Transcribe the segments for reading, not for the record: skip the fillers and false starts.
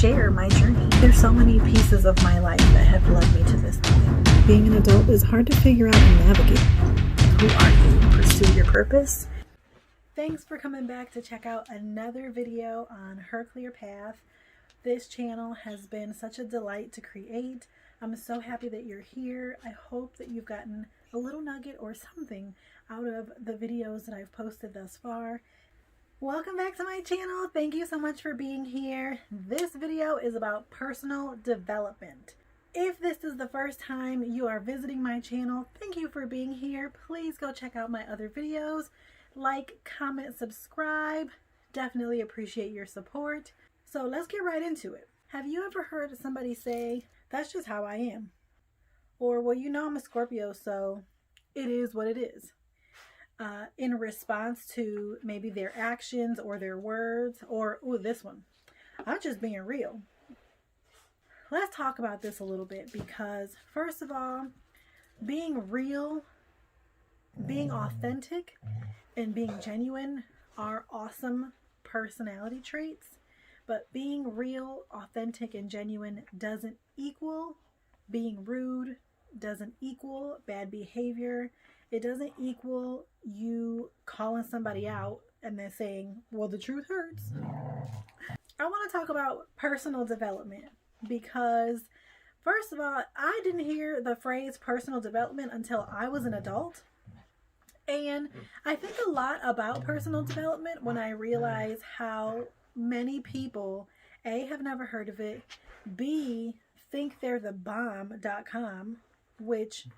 share my journey. There's so many pieces of my life that have led me to this point. Being an adult is hard to figure out and navigate. Who are you? Pursue your purpose. Thanks for coming back to check out another video on Her Clear Path. This channel has been such a delight to create. I'm so happy that you're here. I hope that you've gotten a little nugget or something out of the videos that I've posted thus far. Welcome back to my channel. Thank you so much for being here. This video is about personal development. If this is the first time you are visiting my channel, thank you for being here. Please go check out my other videos. Like, comment, subscribe. Definitely appreciate your support. So let's get right into it. Have you ever heard somebody say, "That's just how I am"? Or, "Well, you know I'm a Scorpio, so it is what it is." In response to maybe their actions or their words, or, "Ooh, this one, I'm just being real." Let's talk about this a little bit because, first of all, being real, being authentic, and being genuine are awesome personality traits. But being real, authentic, and genuine doesn't equal being rude, doesn't equal bad behavior. It doesn't equal you calling somebody out and then saying, "Well, the truth hurts." I want to talk about personal development because, first of all, I didn't hear the phrase personal development until I was an adult. And I think a lot about personal development when I realize how many people, A, have never heard of it, B, think they're the bomb.com, which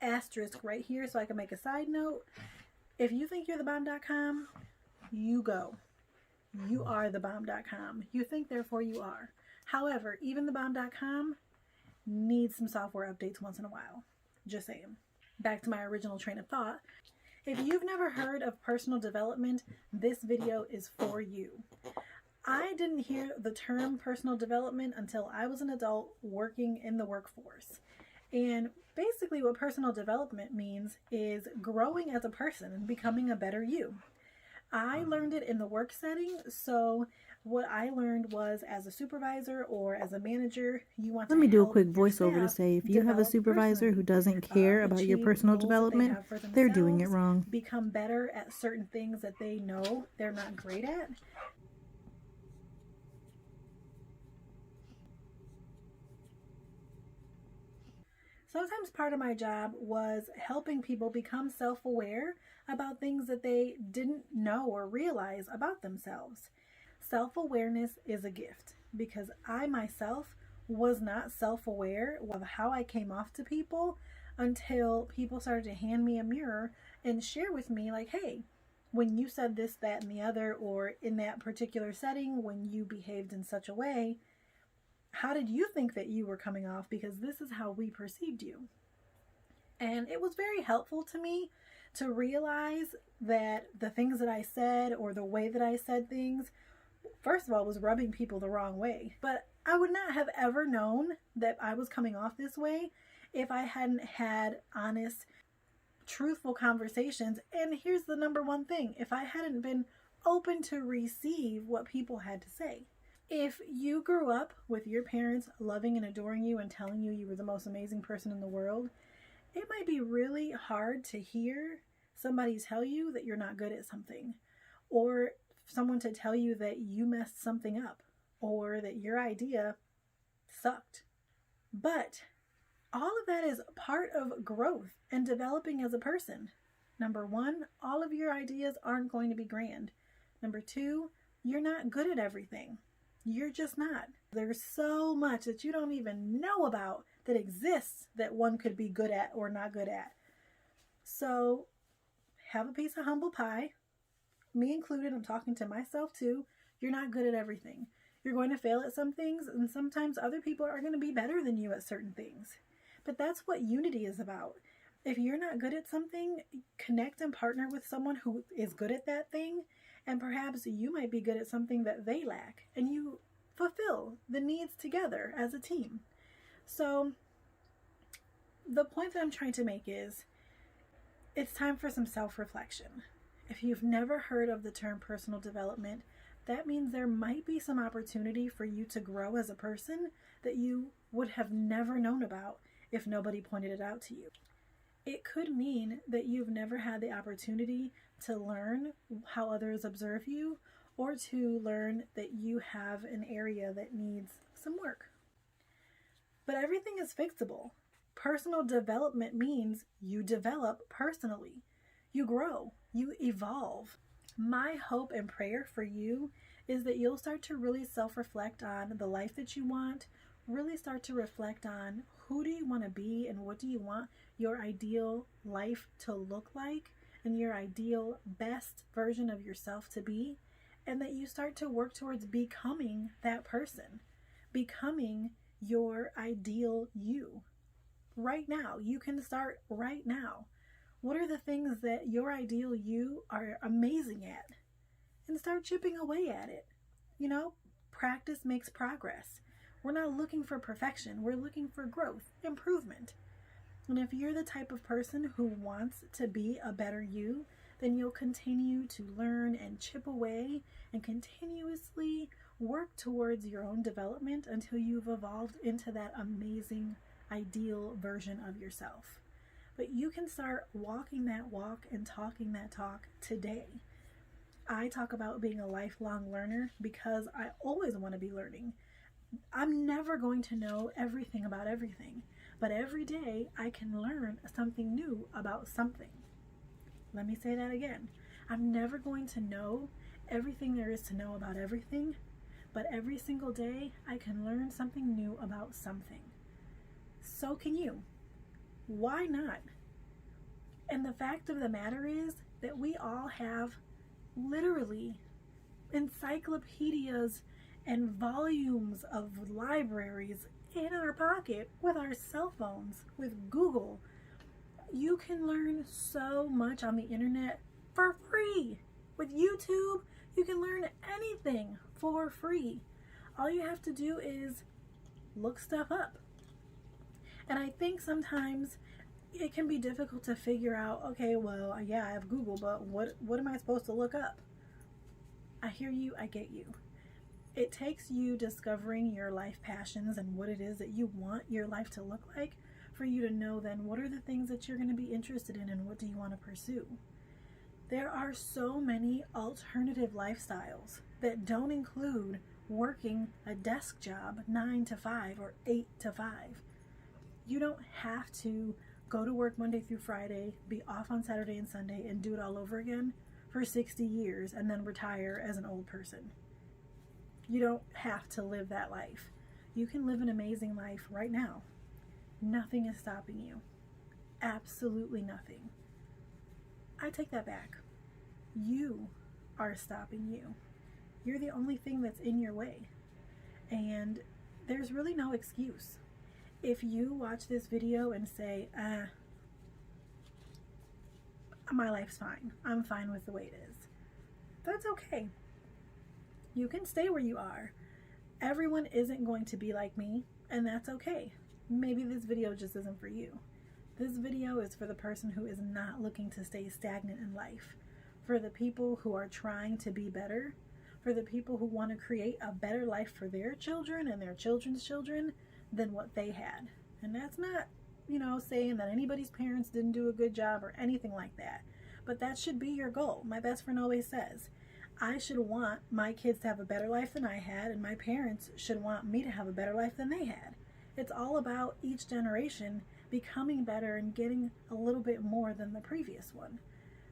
asterisk right here so I can make a side note. If you think you're the bomb.com, you go. You are the bomb.com. You think, therefore you are. However, even the bomb.com needs some software updates once in a while. Just saying. Back to my original train of thought. If you've never heard of personal development, this video is for you. I didn't hear the term personal development until I was an adult working in the workforce. And basically what personal development means is growing as a person and becoming a better you. I learned it in the work setting, so what I learned was as a supervisor or as a manager, you want to Let me do a help quick your voiceover to staff say if you have a develop supervisor who personally, doesn't care about your achieve personal goals that they development, have for they're doing it themselves, wrong. become better at certain things that they know they're not great at. Sometimes part of my job was helping people become self-aware about things that they didn't know or realize about themselves. Self-awareness is a gift because I myself was not self-aware of how I came off to people until people started to hand me a mirror and share with me like, "Hey, when you said this, that, and the other, or in that particular setting, when you behaved in such a way, how did you think that you were coming off? Because this is how we perceived you." And it was very helpful to me to realize that the things that I said or the way that I said things, first of all, was rubbing people the wrong way. But I would not have ever known that I was coming off this way if I hadn't had honest, truthful conversations. And here's the number one thing: if I hadn't been open to receive what people had to say. If you grew up with your parents loving and adoring you and telling you you were the most amazing person in the world, it might be really hard to hear somebody tell you that you're not good at something, or someone to tell you that you messed something up, or that your idea sucked. But all of that is part of growth and developing as a person. Number one, all of your ideas aren't going to be grand. Number two, you're not good at everything. You're just not. There's so much that you don't even know about that exists that one could be good at or not good at. So have a piece of humble pie. Me included, I'm talking to myself too. You're not good at everything. You're going to fail at some things, and sometimes other people are going to be better than you at certain things. But that's what unity is about. If you're not good at something, connect and partner with someone who is good at that thing. And perhaps you might be good at something that they lack, and you fulfill the needs together as a team. So the point that I'm trying to make is it's time for some self-reflection. If you've never heard of the term personal development, that means there might be some opportunity for you to grow as a person that you would have never known about if nobody pointed it out to you. It could mean that you've never had the opportunity to learn how others observe you, or to learn that you have an area that needs some work. But everything is fixable. Personal development means you develop personally. You grow, you evolve. My hope and prayer for you is that you'll start to really self-reflect on the life that you want, really start to reflect on who do you want to be and what do you want your ideal life to look like and your ideal best version of yourself to be, and that you start to work towards becoming that person, becoming your ideal you. Right now, you can start right now. What are the things that your ideal you are amazing at? And start chipping away at it. You know, practice makes progress. We're not looking for perfection. We're looking for growth, improvement. And if you're the type of person who wants to be a better you, then you'll continue to learn and chip away and continuously work towards your own development until you've evolved into that amazing, ideal version of yourself. But you can start walking that walk and talking that talk today. I talk about being a lifelong learner because I always want to be learning. I'm never going to know everything about everything, but every day I can learn something new about something. Let me say that again. I'm never going to know everything there is to know about everything, but every single day I can learn something new about something. So can you. Why not? And the fact of the matter is that we all have literally encyclopedias and volumes of libraries in our pocket with our cell phones, with Google. You can learn so much on the internet for free. With YouTube, you can learn anything for free. All you have to do is look stuff up. And I think sometimes it can be difficult to figure out, okay, well, yeah, I have Google, but what am I supposed to look up? I hear you, I get you. It takes you discovering your life passions and what it is that you want your life to look like for you to know then what are the things that you're going to be interested in and what do you want to pursue. There are so many alternative lifestyles that don't include working a desk job 9 to 5 or 8 to 5. You don't have to go to work Monday through Friday, be off on Saturday and Sunday, and do it all over again for 60 years and then retire as an old person. You don't have to live that life. You can live an amazing life right now. Nothing is stopping you. Absolutely nothing. I take that back. You are stopping you. You're the only thing that's in your way. And there's really no excuse. If you watch this video and say, my life's fine, I'm fine with the way it is, that's okay. You can stay where you are. Everyone isn't going to be like me, and that's okay. Maybe this video just isn't for you. This video is for the person who is not looking to stay stagnant in life, for the people who are trying to be better, for the people who want to create a better life for their children and their children's children than what they had. And that's not, saying that anybody's parents didn't do a good job or anything like that. But that should be your goal. My best friend always says, I should want my kids to have a better life than I had, and my parents should want me to have a better life than they had. It's all about each generation becoming better and getting a little bit more than the previous one.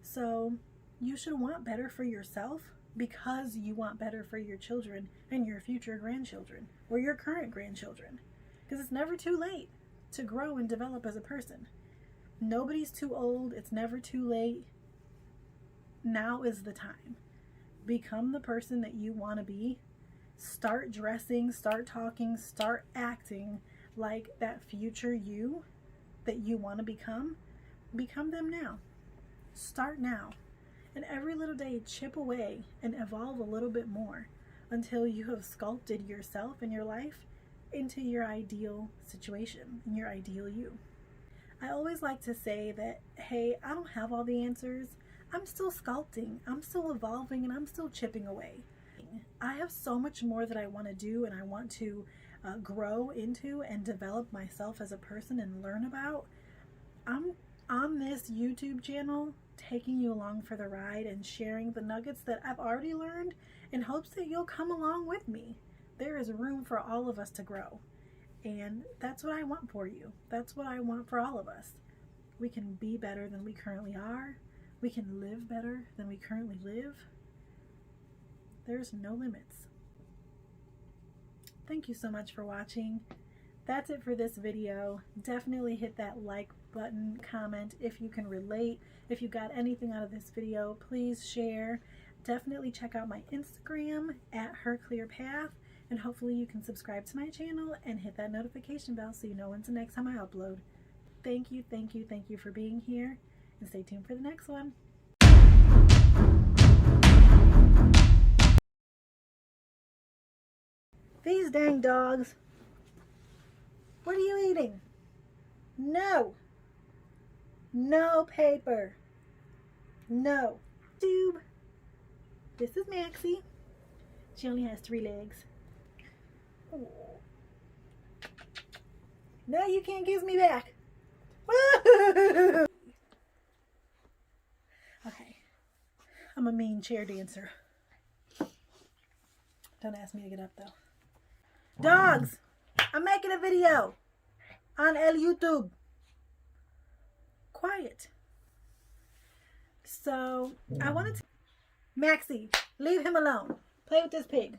So you should want better for yourself because you want better for your children and your future grandchildren or your current grandchildren. Because it's never too late to grow and develop as a person. Nobody's too old. It's never too late. Now is the time. Become the person that you want to be. Start dressing, start talking, start acting like that future you that you want to become. Become them now. Start now. And every little day, chip away and evolve a little bit more until you have sculpted yourself and your life into your ideal situation and your ideal you. I always like to say that, hey, I don't have all the answers. I'm still sculpting, I'm still evolving, and I'm still chipping away. I have so much more that I want to do, and I want to grow into and develop myself as a person and learn about. I'm on this YouTube channel taking you along for the ride and sharing the nuggets that I've already learned in hopes that you'll come along with me. There is room for all of us to grow, and that's what I want for you. That's what I want for all of us. We can be better than we currently are. We can live better than we currently live. There's no limits. Thank you so much for watching. That's it for this video. Definitely hit that like button, comment if you can relate. If you got anything out of this video, please share. Definitely check out my Instagram at HerClearPath, and hopefully you can subscribe to my channel and hit that notification bell so you know when's the next time I upload. Thank you, thank you, thank you for being here, and stay tuned for the next one. These dang dogs. What are you eating? No. No paper. No. Tube. This is Maxie. She only has 3 legs. Oh. No, you can't kiss me back. Okay. I'm a mean chair dancer. Don't ask me to get up though. Dogs! I'm making a video on YouTube. Quiet. So, I wanted to... Maxie, leave him alone. Play with this pig.